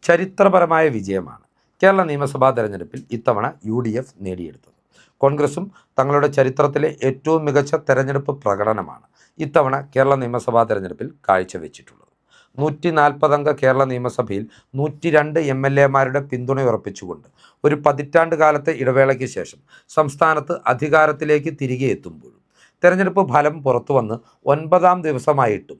ചരിത്രപരമായ വിജയമാണ് കേരള നിയമസഭാ തെരഞ്ഞെടുപ്പിൽ ഇത്തവണ UDF നേടിയെടുത്തത്. കോൺഗ്രസും തങ്ങളുടെ ചരിത്രത്തിലെ ഏറ്റവും മികച്ച തെരഞ്ഞെടുപ്പ് പ്രകടനമാണ് ഇത്തവണ കേരള നിയമസഭാ തെരഞ്ഞെടുപ്പിൽ കാഴ്ചവെച്ചിട്ടുള്ളത്. 140 അംഗ കേരള നിയമസഭയിൽ 102 MLA-മാരുടെ പിന്തുണയുറപ്പിച്ചുകൊണ്ട് ഒരു പതിറ്റാണ്ട് കാലത്തെ ഇടവേളയ്ക്ക് ശേഷം സംസ്ഥാനത്ത് അധികാരത്തിലേക്ക് തിരികെ എത്തുമ്പോഴും തെരഞ്ഞെടുപ്പ് ഫലം പുറത്തുവന്ന് 9ാം ദിവസമായിട്ടും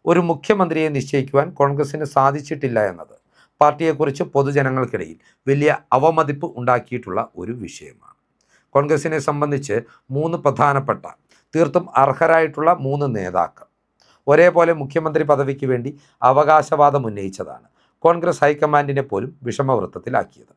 ഒരു മുഖ്യമന്ത്രിയെ നിശ്ചയിക്കുവാൻ കോൺഗ്രസിന് സാധിച്ചിട്ടില്ല എന്നത് പാർട്ടിയെക്കുറിച്ച് പൊതുജനങ്ങൾക്കിടയിൽ വലിയ അവമതിപ്പ് ഉണ്ടാക്കിയിട്ടുള്ള ഒരു വിഷയമാണ്. കോൺഗ്രസിനെ സംബന്ധിച്ച് 3 പ്രധാനപ്പെട്ട തീർത്തും അർഹരായിട്ടുള്ള 3 നേതാക്കൾ ഒരേപോലെ മുഖ്യമന്ത്രി പദവിക്ക് വേണ്ടി അവകാശവാദം ഉന്നയിച്ചതാണ് കോൺഗ്രസ് ഹൈക്കമാൻഡിനെ പോലും വിഷമവൃത്തത്തിലാക്കിയത്.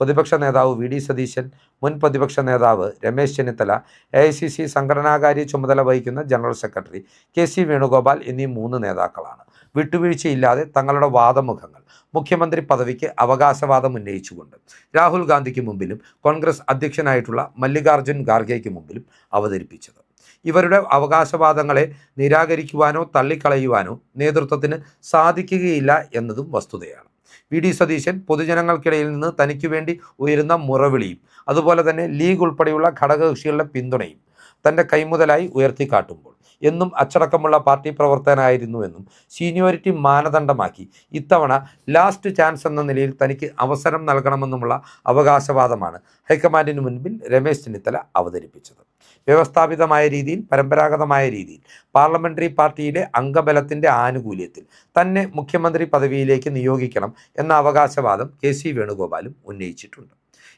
പ്രതിപക്ഷ നേതാവ് VD സതീശൻ, മുൻ പ്രതിപക്ഷ നേതാവ് രമേശ് ചെന്നിത്തല, AICC സംഘടനാകാര്യ ചുമതല വഹിക്കുന്ന ജനറൽ സെക്രട്ടറി KC വേണുഗോപാൽ എന്നീ 3 നേതാക്കളാണ് വിട്ടുവീഴ്ചയില്ലാതെ തങ്ങളുടെ വാദമുഖങ്ങൾ മുഖ്യമന്ത്രി പദവിക്ക് അവകാശവാദം ഉന്നയിച്ചുകൊണ്ട് രാഹുൽ ഗാന്ധിക്ക് മുമ്പിലും കോൺഗ്രസ് അധ്യക്ഷനായിട്ടുള്ള മല്ലികാർജ്ജുൻ ഖാർഗെയ്ക്ക് മുമ്പിലും അവതരിപ്പിച്ചത്. ഇവരുടെ അവകാശവാദങ്ങളെ നിരാകരിക്കുവാനോ തള്ളിക്കളയുവാനോ നേതൃത്വത്തിന് സാധിക്കുകയില്ല എന്നതും വസ്തുതയാണ്. VD സതീശൻ പൊതുജനങ്ങൾക്കിടയിൽ നിന്ന് തനിക്ക് വേണ്ടി ഉയരുന്ന മുറവിളിയും അതുപോലെ തന്നെ ലീഗ് ഉൾപ്പെടെയുള്ള ഘടകകക്ഷികളുടെ പിന്തുണയും തൻ്റെ കൈമുതലായി ഉയർത്തിക്കാട്ടുമ്പോൾ എന്നും അച്ചടക്കമുള്ള പാർട്ടി പ്രവർത്തകനായിരുന്നുവെന്നും സീനിയോറിറ്റി മാനദണ്ഡമാക്കി ഇത്തവണ ലാസ്റ്റ് ചാൻസ് എന്ന നിലയിൽ തനിക്ക് അവസരം നൽകണമെന്നുമുള്ള അവകാശവാദമാണ് ഹൈക്കമാൻഡിന് മുൻപിൽ രമേശ് ചെന്നിത്തല അവതരിപ്പിച്ചത്. വ്യവസ്ഥാപിതമായ രീതിയിൽ, പരമ്പരാഗതമായ രീതിയിൽ പാർലമെൻ്ററി പാർട്ടിയിലെ അംഗബലത്തിൻ്റെ ആനുകൂല്യത്തിൽ തന്നെ മുഖ്യമന്ത്രി പദവിയിലേക്ക് നിയോഗിക്കണം എന്ന അവകാശവാദം KC വേണുഗോപാലും ഉന്നയിച്ചിട്ടുണ്ട്.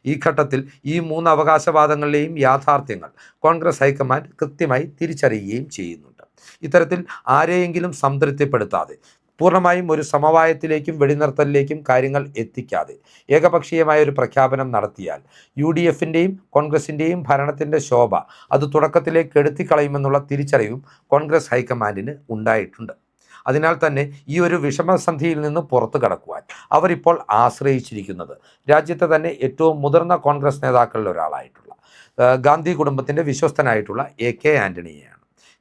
ഈ ഘട്ടത്തിൽ ഈ 3 അവകാശവാദങ്ങളിലെയും യാഥാർത്ഥ്യങ്ങൾ കോൺഗ്രസ് ഹൈക്കമാൻഡ് കൃത്യമായി തിരിച്ചറിയുകയും ചെയ്യുന്നുണ്ട്. ഇത്തരത്തിൽ ആരെയെങ്കിലും സംതൃപ്തിപ്പെടുത്താതെ പൂർണ്ണമായും ഒരു സമവായത്തിലേക്കും വെടിനിർത്തലിലേക്കും കാര്യങ്ങൾ എത്തിക്കാതെ ഏകപക്ഷീയമായ ഒരു പ്രഖ്യാപനം നടത്തിയാൽ UDF-ൻ്റെയും കോൺഗ്രസിൻ്റെയും ഭരണത്തിൻ്റെ ശോഭ അത് തുടക്കത്തിലേക്ക് കെടുത്തിക്കളയുമെന്നുള്ള തിരിച്ചറിവും കോൺഗ്രസ് ഹൈക്കമാൻഡിന് ഉണ്ടായിട്ടുണ്ട്. അതിനാൽ തന്നെ ഈ ഒരു വിഷമസന്ധിയിൽ നിന്ന് പുറത്തു കടക്കുവാൻ അവരിപ്പോൾ ആശ്രയിച്ചിരിക്കുന്നത് രാജ്യത്തെ തന്നെ ഏറ്റവും മുതിർന്ന കോൺഗ്രസ് നേതാക്കളിൽ ഒരാളായിട്ടുള്ള ഗാന്ധി കുടുംബത്തിൻ്റെ വിശ്വസ്തനായിട്ടുള്ള AK ആൻ്റണിയെയാണ്.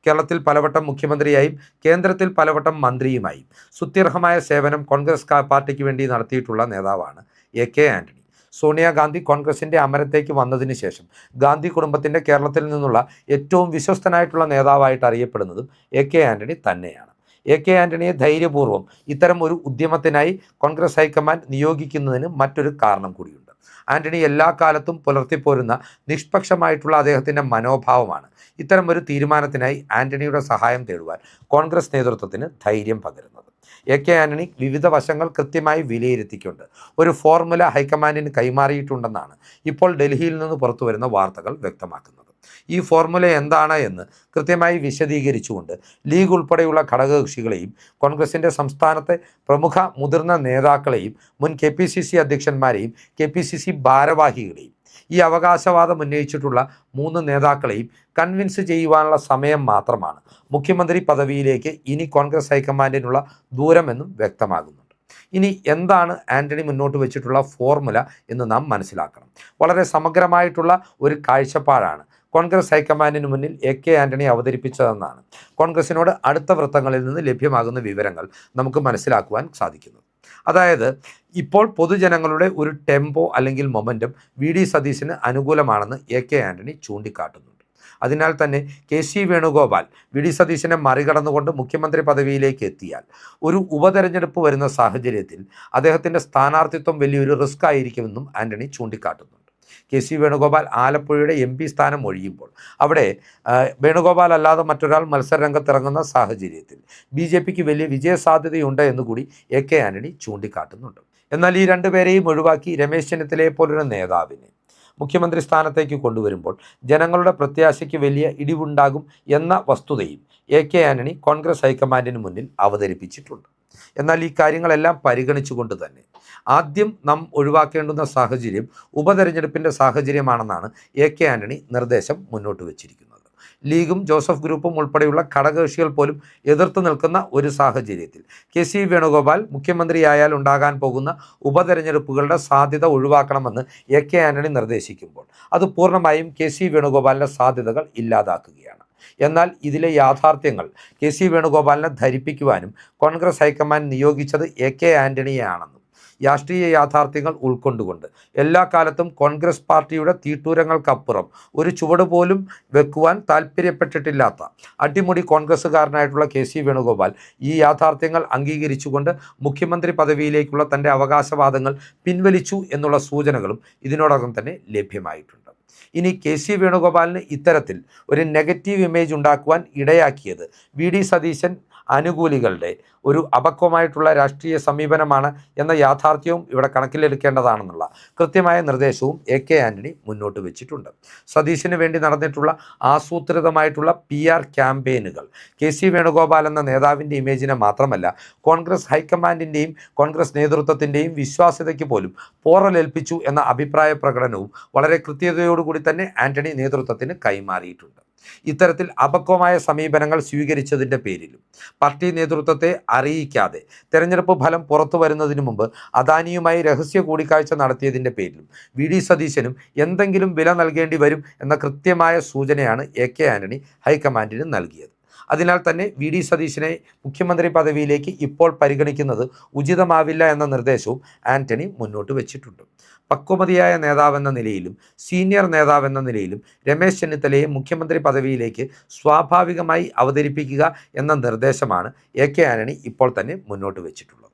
കേരളത്തിൽ പലവട്ടം മുഖ്യമന്ത്രിയായും കേന്ദ്രത്തിൽ പലവട്ടം മന്ത്രിയുമായും സ്തുത്യർഹമായ സേവനം കോൺഗ്രസ് പാർട്ടിക്ക് വേണ്ടി നടത്തിയിട്ടുള്ള നേതാവാണ് AK ആൻ്റണി. സോണിയാഗാന്ധി കോൺഗ്രസിൻ്റെ അമരത്തേക്ക് വന്നതിന് ശേഷം ഗാന്ധി കുടുംബത്തിൻ്റെ കേരളത്തിൽ നിന്നുള്ള ഏറ്റവും വിശ്വസ്തനായിട്ടുള്ള നേതാവായിട്ട് അറിയപ്പെടുന്നതും AK ആൻ്റണി തന്നെയാണ്. AK ആൻ്റണിയെ ധൈര്യപൂർവ്വം ഇത്തരം ഒരു ഉദ്യമത്തിനായി കോൺഗ്രസ് ഹൈക്കമാൻഡ് നിയോഗിക്കുന്നതിന് മറ്റൊരു കാരണം കൂടിയുണ്ട്. ആൻ്റണി എല്ലാ കാലത്തും പുലർത്തിപ്പോരുന്ന നിഷ്പക്ഷമായിട്ടുള്ള അദ്ദേഹത്തിൻ്റെ മനോഭാവമാണ് ഇത്തരം ഒരു തീരുമാനത്തിനായി ആൻ്റണിയുടെ സഹായം തേടുവാൻ കോൺഗ്രസ് നേതൃത്വത്തിന് ധൈര്യം പകരുന്നത്. AK ആൻ്റണി വിവിധ വശങ്ങൾ കൃത്യമായി വിലയിരുത്തിക്കൊണ്ട് ഒരു ഫോർമുല ഹൈക്കമാൻഡിന് കൈമാറിയിട്ടുണ്ടെന്നാണ് ഇപ്പോൾ ഡൽഹിയിൽ നിന്ന് പുറത്തു വരുന്ന വാർത്തകൾ വ്യക്തമാക്കുന്നത്. ഈ ഫോർമുല എന്താണ് എന്ന് കൃത്യമായി വിശദീകരിച്ചുകൊണ്ട് ലീഗ് ഉൾപ്പെടെയുള്ള ഘടകകക്ഷികളെയും കോൺഗ്രസിൻ്റെ സംസ്ഥാനത്തെ പ്രമുഖ മുതിർന്ന നേതാക്കളെയും മുൻ KPCC അധ്യക്ഷന്മാരെയും KPCC ഭാരവാഹികളെയും ഈ അവകാശവാദം ഉന്നയിച്ചിട്ടുള്ള 3 നേതാക്കളെയും കൺവിൻസ് ചെയ്യുവാനുള്ള സമയം മാത്രമാണ് മുഖ്യമന്ത്രി പദവിയിലേക്ക് ഇനി കോൺഗ്രസ് ഹൈക്കമാൻഡിനുള്ള ദൂരമെന്നും വ്യക്തമാകുന്നുണ്ട്. ഇനി എന്താണ് ആൻ്റണി മുന്നോട്ട് വെച്ചിട്ടുള്ള ഫോർമുല എന്ന് നാം മനസ്സിലാക്കണം. വളരെ സമഗ്രമായിട്ടുള്ള ഒരു കാഴ്ചപ്പാടാണ് കോൺഗ്രസ് ഹൈക്കമാൻഡിന് മുന്നിൽ AK ആൻ്റണി അവതരിപ്പിച്ചതെന്നാണ് കോൺഗ്രസിനോട് അടുത്ത വൃത്തങ്ങളിൽ നിന്ന് ലഭ്യമാകുന്ന വിവരങ്ങൾ നമുക്ക് മനസ്സിലാക്കുവാൻ സാധിക്കുന്നത്. അതായത് ഇപ്പോൾ പൊതുജനങ്ങളുടെ ഒരു ടെമ്പോ അല്ലെങ്കിൽ മൊമെൻറ്റം VD സതീശന് അനുകൂലമാണെന്ന് AK ആൻ്റണി ചൂണ്ടിക്കാട്ടുന്നുണ്ട്. അതിനാൽ തന്നെ KC വേണുഗോപാൽ VD സതീശനെ മറികടന്നുകൊണ്ട് മുഖ്യമന്ത്രി പദവിയിലേക്ക് എത്തിയാൽ ഒരു ഉപതെരഞ്ഞെടുപ്പ് വരുന്ന സാഹചര്യത്തിൽ അദ്ദേഹത്തിൻ്റെ സ്ഥാനാർത്ഥിത്വം വലിയൊരു റിസ്ക് ആയിരിക്കുമെന്നും ആൻ്റണി ചൂണ്ടിക്കാട്ടുന്നുണ്ട്. KC വേണുഗോപാൽ ആലപ്പുഴയുടെ MP സ്ഥാനം ഒഴിയുമ്പോൾ അവിടെ വേണുഗോപാൽ അല്ലാതെ മറ്റൊരാൾ മത്സരരംഗത്തിറങ്ങുന്ന സാഹചര്യത്തിൽ BJPക്ക് വലിയ വിജയസാധ്യതയുണ്ട് എന്നുകൂടി AK ആൻ്റണി ചൂണ്ടിക്കാട്ടുന്നുണ്ട്. എന്നാൽ ഈ 2 പേരെയും ഒഴിവാക്കി രമേശ് ചെന്നിത്തലയെ പോലൊരു നേതാവിനെ മുഖ്യമന്ത്രി സ്ഥാനത്തേക്ക് കൊണ്ടുവരുമ്പോൾ ജനങ്ങളുടെ പ്രത്യാശയ്ക്ക് വലിയ ഇടിവുണ്ടാകും എന്ന വസ്തുതയും AK ആൻ്റണി കോൺഗ്രസ് ഹൈക്കമാൻഡിന് മുന്നിൽ അവതരിപ്പിച്ചിട്ടുണ്ട്. എന്നാൽ ഈ കാര്യങ്ങളെല്ലാം പരിഗണിച്ചുകൊണ്ട് തന്നെ ആദ്യം നാം ഒഴിവാക്കേണ്ടുന്ന സാഹചര്യം ഉപതെരഞ്ഞെടുപ്പിൻ്റെ സാഹചര്യമാണെന്നാണ് AK ആൻ്റണി നിർദ്ദേശം മുന്നോട്ട് വച്ചിരിക്കുന്നത്. ലീഗും ജോസഫ് ഗ്രൂപ്പും ഉൾപ്പെടെയുള്ള ഘടകകക്ഷികൾ പോലും എതിർത്ത് നിൽക്കുന്ന ഒരു സാഹചര്യത്തിൽ KC വേണുഗോപാൽ മുഖ്യമന്ത്രിയായാൽ ഉണ്ടാകാൻ പോകുന്ന ഉപതെരഞ്ഞെടുപ്പുകളുടെ സാധ്യത ഒഴിവാക്കണമെന്ന് AK ആൻ്റണി നിർദ്ദേശിക്കുമ്പോൾ അത് പൂർണ്ണമായും KC വേണുഗോപാലിൻ്റെ സാധ്യതകൾ ഇല്ലാതാക്കുകയാണ്. എന്നാൽ ഇതിലെ യാഥാർത്ഥ്യങ്ങൾ KC വേണുഗോപാലിനെ ധരിപ്പിക്കുവാനും കോൺഗ്രസ് ഹൈക്കമാൻഡ് നിയോഗിച്ചത് AK ആൻ്റണിയെയാണെന്നും രാഷ്ട്രീയ യാഥാർത്ഥ്യങ്ങൾ ഉൾക്കൊണ്ടുകൊണ്ട് എല്ലാ കാലത്തും കോൺഗ്രസ് പാർട്ടിയുടെ തീട്ടൂരങ്ങൾക്കപ്പുറം ഒരു ചുവട് പോലും വെക്കുവാൻ താല്പര്യപ്പെട്ടിട്ടില്ലാത്ത അടിമുടി കോൺഗ്രസ്സുകാരനായിട്ടുള്ള കെ സി വേണുഗോപാൽ ഈ യാഥാർത്ഥ്യങ്ങൾ അംഗീകരിച്ചുകൊണ്ട് മുഖ്യമന്ത്രി പദവിയിലേക്കുള്ള തൻ്റെ അവകാശവാദങ്ങൾ പിൻവലിച്ചു എന്നുള്ള സൂചനകളും ഇതിനോടകം തന്നെ ലഭ്യമായിട്ടുണ്ട്. ഇനി കെ സി വേണുഗോപാലിന് ഇത്തരത്തിൽ ഒരു നെഗറ്റീവ് ഇമേജ് ഉണ്ടാക്കുവാൻ ഇടയാക്കിയത് വി ഡി സതീശൻ അനുകൂലികളുടെ ഒരു അപക്വമായിട്ടുള്ള രാഷ്ട്രീയ സമീപനമാണ് എന്ന യാഥാർത്ഥ്യവും ഇവിടെ കണക്കിലെടുക്കേണ്ടതാണെന്നുള്ള കൃത്യമായ നിർദ്ദേശവും എ കെ ആന്റണി മുന്നോട്ട് വെച്ചിട്ടുണ്ട്. സതീശന് വേണ്ടി നടന്നിട്ടുള്ള ആസൂത്രിതമായിട്ടുള്ള PR ക്യാമ്പയിനുകൾ കെ സി വേണുഗോപാൽ എന്ന നേതാവിൻ്റെ ഇമേജിനെ മാത്രമല്ല കോൺഗ്രസ് ഹൈക്കമാൻഡിൻ്റെയും കോൺഗ്രസ് നേതൃത്വത്തിൻ്റെയും വിശ്വാസ്യതയ്ക്ക് പോലും പോറലേൽപ്പിച്ചു എന്ന അഭിപ്രായ പ്രകടനവും വളരെ കൃത്യതയോടുകൂടി തന്നെ ആന്റണി നേതൃത്വത്തിന് കൈമാറിയിട്ടുണ്ട്. ഇത്തരത്തിൽ അപക്വമായ സമീപനങ്ങൾ സ്വീകരിച്ചതിൻ്റെ പേരിലും പാർട്ടി നേതൃത്വത്തെ അറിയിക്കാതെ തെരഞ്ഞെടുപ്പ് ഫലം പുറത്തു വരുന്നതിന് മുമ്പ് അദാനിയുമായി രഹസ്യ കൂടിക്കാഴ്ച നടത്തിയതിൻ്റെ പേരിലും വി ഡി സതീശനും എന്തെങ്കിലും വില നൽകേണ്ടി വരും എന്ന കൃത്യമായ സൂചനയാണ് എ കെ ആന്റണി ഹൈക്കമാൻഡിന് നൽകിയത്. അതിനാൽ തന്നെ വി ഡി സതീശനെ മുഖ്യമന്ത്രി പദവിയിലേക്ക് ഇപ്പോൾ പരിഗണിക്കുന്നത് ഉചിതമാവില്ല എന്ന നിർദ്ദേശവും ആന്റണി മുന്നോട്ട് വെച്ചിട്ടുണ്ട്. പക്വമതിയായ നേതാവെന്ന നിലയിലും സീനിയർ നേതാവെന്ന നിലയിലും രമേശ് ചെന്നിത്തലയെ മുഖ്യമന്ത്രി പദവിയിലേക്ക് സ്വാഭാവികമായി അവതരിപ്പിക്കുക എന്ന നിർദ്ദേശമാണ് എ കെ ആന്റണി ഇപ്പോൾ തന്നെ മുന്നോട്ട് വെച്ചിട്ടുള്ളത്.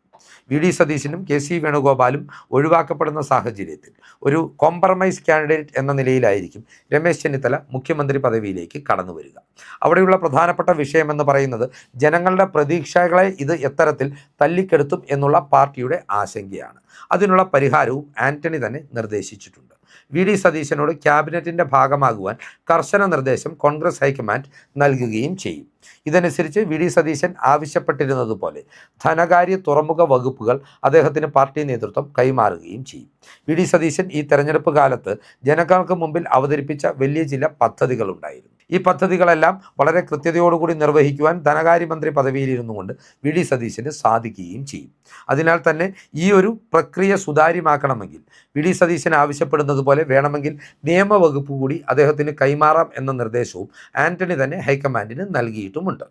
വി ഡി സതീശനും കെ സി വേണുഗോപാലും ഒഴിവാക്കപ്പെടുന്ന സാഹചര്യത്തിൽ ഒരു കോംപ്രമൈസ് കാൻഡിഡേറ്റ് എന്ന നിലയിലായിരിക്കും രമേശ് ചെന്നിത്തല മുഖ്യമന്ത്രി പദവിയിലേക്ക് കടന്നു വരിക. അവിടെയുള്ള പ്രധാനപ്പെട്ട വിഷയമെന്ന് പറയുന്നത് ജനങ്ങളുടെ പ്രതീക്ഷകളെ ഇത് എത്തരത്തിൽ തല്ലിക്കെടുത്തും എന്നുള്ള പാർട്ടിയുടെ ആശങ്കയാണ്. അതിനുള്ള പരിഹാരവും ആന്റണി തന്നെ നിർദ്ദേശിച്ചിട്ടുണ്ട്. വി ഡി സതീശനോട് ക്യാബിനറ്റിൻ്റെ ഭാഗമാകുവാൻ കർശന നിർദ്ദേശം കോൺഗ്രസ് ഹൈക്കമാൻഡ് നൽകുകയും ചെയ്യും. ഇതനുസരിച്ച് വി ഡി സതീശൻ ആവശ്യപ്പെട്ടിരുന്നതുപോലെ ധനകാര്യ തുറമുഖ വകുപ്പുകൾ അദ്ദേഹത്തിന് പാർട്ടി നേതൃത്വം കൈമാറുകയും ചെയ്യും. വി ഡി സതീശൻ ഈ തെരഞ്ഞെടുപ്പ് കാലത്ത് ജനങ്ങൾക്ക് മുമ്പിൽ അവതരിപ്പിച്ച വലിയ ചില പദ്ധതികളുണ്ടായിരുന്നു. ഈ പദ്ധതികളെല്ലാം വളരെ കൃത്യതയോടുകൂടി നിർവഹിക്കുവാൻ ധനകാര്യമന്ത്രി പദവിയിലിരുന്നു കൊണ്ട് വി ഡി സതീശന് സാധിക്കുകയും ചെയ്യും. അതിനാൽ തന്നെ ഈ ഒരു പ്രക്രിയ സുതാര്യമാക്കണമെങ്കിൽ വി ഡി സതീശൻ ആവശ്യപ്പെടുന്നത് പോലെ വേണമെങ്കിൽ നിയമവകുപ്പ് കൂടി അദ്ദേഹത്തിന് കൈമാറാം എന്ന നിർദ്ദേശവും ആന്റണി തന്നെ ഹൈക്കമാൻഡിന് നൽകിയിട്ടുമുണ്ട്.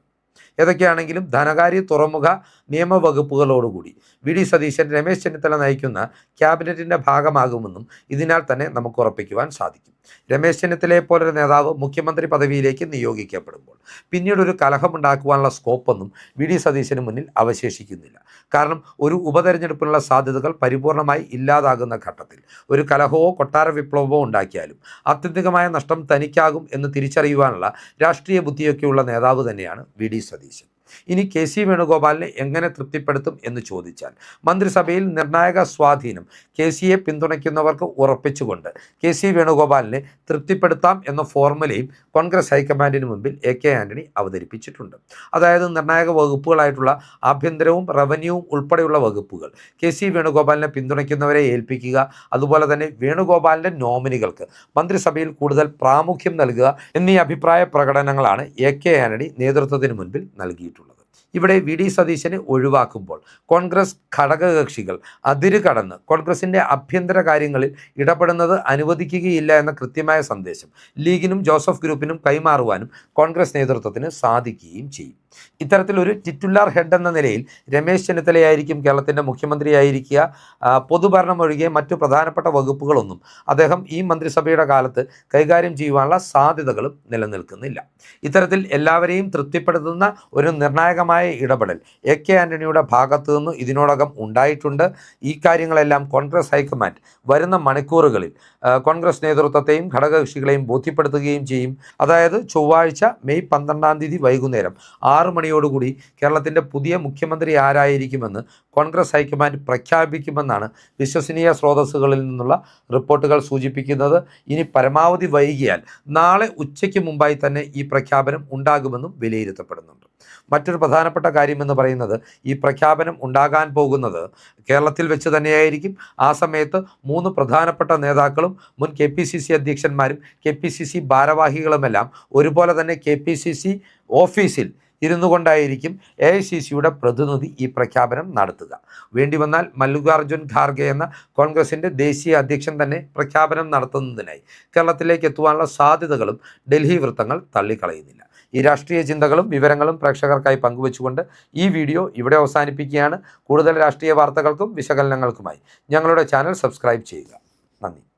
ഏതൊക്കെയാണെങ്കിലും ധനകാര്യ തുറമുഖ നിയമവകുപ്പുകളോടുകൂടി വി ഡി സതീശൻ രമേശ് ചെന്നിത്തല നയിക്കുന്ന ക്യാബിനറ്റിൻ്റെ ഭാഗമാകുമെന്നും ഇതിനാൽ തന്നെ നമുക്ക് ഉറപ്പിക്കുവാൻ സാധിക്കും. രമേശ് ചെന്നിത്തലയെ പോലൊരു നേതാവ് മുഖ്യമന്ത്രി പദവിയിലേക്ക് നിയോഗിക്കപ്പെടുമ്പോൾ പിന്നീട് ഒരു കലഹമുണ്ടാക്കുവാനുള്ള സ്കോപ്പൊന്നും വി ഡി സതീശന് മുന്നിൽ അവശേഷിക്കുന്നില്ല. കാരണം ഒരു ഉപതെരഞ്ഞെടുപ്പിനുള്ള സാധ്യതകൾ പരിപൂർണമായി ഇല്ലാതാകുന്ന ഘട്ടത്തിൽ ഒരു കലഹമോ കൊട്ടാര വിപ്ലവമോ ഉണ്ടാക്കിയാലും ആത്യന്തികമായ നഷ്ടം തനിക്കാകും എന്ന് തിരിച്ചറിയുവാനുള്ള രാഷ്ട്രീയ ബുദ്ധിയൊക്കെയുള്ള നേതാവ് തന്നെയാണ് വി ഡി സതീശൻ. ഇനി കെ സി വേണുഗോപാലിനെ എങ്ങനെ തൃപ്തിപ്പെടുത്തും എന്ന് ചോദിച്ചാൽ മന്ത്രിസഭയിൽ നിർണായക സ്വാധീനം കെ സിയെ പിന്തുണയ്ക്കുന്നവർക്ക് ഉറപ്പിച്ചുകൊണ്ട് കെ സി വേണുഗോപാലിനെ തൃപ്തിപ്പെടുത്താം എന്ന ഫോർമുലയും കോൺഗ്രസ് ഹൈക്കമാൻഡിന് മുൻപിൽ എ കെ ആന്റണി അവതരിപ്പിച്ചിട്ടുണ്ട്. അതായത് നിർണായക വകുപ്പുകളായിട്ടുള്ള ആഭ്യന്തരവും റവന്യൂവും ഉൾപ്പെടെയുള്ള വകുപ്പുകൾ കെ സി വേണുഗോപാലിനെ പിന്തുണയ്ക്കുന്നവരെ ഏൽപ്പിക്കുക, അതുപോലെ തന്നെ വേണുഗോപാലിൻ്റെ നോമിനികൾക്ക് മന്ത്രിസഭയിൽ കൂടുതൽ പ്രാമുഖ്യം നൽകുക എന്നീ അഭിപ്രായ പ്രകടനങ്ങളാണ് എ കെ ആന്റണി നേതൃത്വത്തിന് മുൻപിൽ നൽകിയിട്ടുള്ളത്. ഇവിടെ വി ഡി സതീശനെ ഒഴിവാക്കുമ്പോൾ കോൺഗ്രസ് ഘടകകക്ഷികൾ അതിര് കടന്ന് കോൺഗ്രസിൻ്റെ ആഭ്യന്തര കാര്യങ്ങളിൽ ഇടപെടുന്നത് അനുവദിക്കുകയില്ല എന്ന കൃത്യമായ സന്ദേശം ലീഗിനും ജോസഫ് ഗ്രൂപ്പിനും കൈമാറുവാനും കോൺഗ്രസ് നേതൃത്വത്തിന് സാധിക്കുകയും ചെയ്യും. ഇത്തരത്തിലൊരു ടിറ്റുലാർ ഹെഡ് എന്ന നിലയിൽ രമേശ് ചെന്നിത്തലയായിരിക്കും കേരളത്തിൻ്റെ മുഖ്യമന്ത്രിയായിരിക്കുക. പൊതുഭരണം ഒഴികെ മറ്റു പ്രധാനപ്പെട്ട വകുപ്പുകളൊന്നും അദ്ദേഹം ഈ മന്ത്രിസഭയുടെ കാലത്ത് കൈകാര്യം ചെയ്യുവാനുള്ള സാധ്യതകളും നിലനിൽക്കുന്നില്ല. ഇത്തരത്തിൽ എല്ലാവരെയും തൃപ്തിപ്പെടുത്തുന്ന ഒരു നിർണായകമായ ഇടപെടൽ എ കെ ആന്റണിയുടെ ഭാഗത്തു നിന്ന് ഇതിനോടകം ഉണ്ടായിട്ടുണ്ട്. ഈ കാര്യങ്ങളെല്ലാം കോൺഗ്രസ് ഹൈക്കമാൻഡ് വരുന്ന മണിക്കൂറുകളിൽ കോൺഗ്രസ് നേതൃത്വത്തെയും ഘടകകക്ഷികളെയും ബോധ്യപ്പെടുത്തുകയും ചെയ്യും. അതായത് ചൊവ്വാഴ്ച മെയ് 12 വൈകുന്നേരം 6 മണിയോടുകൂടി കേരളത്തിൻ്റെ പുതിയ മുഖ്യമന്ത്രി ആരായിരിക്കുമെന്ന് കോൺഗ്രസ് ഹൈക്കമാൻഡ് പ്രഖ്യാപിക്കുമെന്നാണ് വിശ്വസനീയ സ്രോതസ്സുകളിൽ നിന്നുള്ള റിപ്പോർട്ടുകൾ സൂചിപ്പിക്കുന്നത്. ഇനി പരമാവധി വൈകിയാൽ നാളെ ഉച്ചയ്ക്ക് മുമ്പായി തന്നെ ഈ പ്രഖ്യാപനം ഉണ്ടാകുമെന്നും വിലയിരുത്തപ്പെടുന്നുണ്ട്. മറ്റൊരു പ്രധാനപ്പെട്ട കാര്യമെന്ന് പറയുന്നത് ഈ പ്രഖ്യാപനം ഉണ്ടാകാൻ പോകുന്നത് കേരളത്തിൽ വെച്ച് തന്നെയായിരിക്കും. ആ സമയത്ത് 3 പ്രധാനപ്പെട്ട നേതാക്കളും മുൻ KPCC അധ്യക്ഷന്മാരും KPCC ഭാരവാഹികളുമെല്ലാം ഒരുപോലെ തന്നെ KPCC ഓഫീസിൽ ഇരുന്നു കൊണ്ടായിരിക്കും AICCയുടെ പ്രതിനിധി ഈ പ്രഖ്യാപനം നടത്തുക. വേണ്ടി വന്നാൽ മല്ലികാർജ്ജുൻ ഖാർഗെ എന്ന കോൺഗ്രസിൻ്റെ ദേശീയ അധ്യക്ഷൻ തന്നെ പ്രഖ്യാപനം നടത്തുന്നതിനായി കേരളത്തിലേക്ക് എത്തുവാനുള്ള സാധ്യതകളും ഡൽഹി വൃത്തങ്ങൾ തള്ളിക്കളയുന്നില്ല. ഈ രാഷ്ട്രീയ ചിന്തകളും വിവരങ്ങളും പ്രേക്ഷകർക്കായി പങ്കുവച്ചുകൊണ്ട് ഈ വീഡിയോ ഇവിടെ അവസാനിപ്പിക്കുകയാണ്. കൂടുതൽ രാഷ്ട്രീയ വാർത്തകൾക്കും വിശകലനങ്ങൾക്കുമായി ഞങ്ങളുടെ ചാനൽ സബ്സ്ക്രൈബ് ചെയ്യുക. നന്ദി.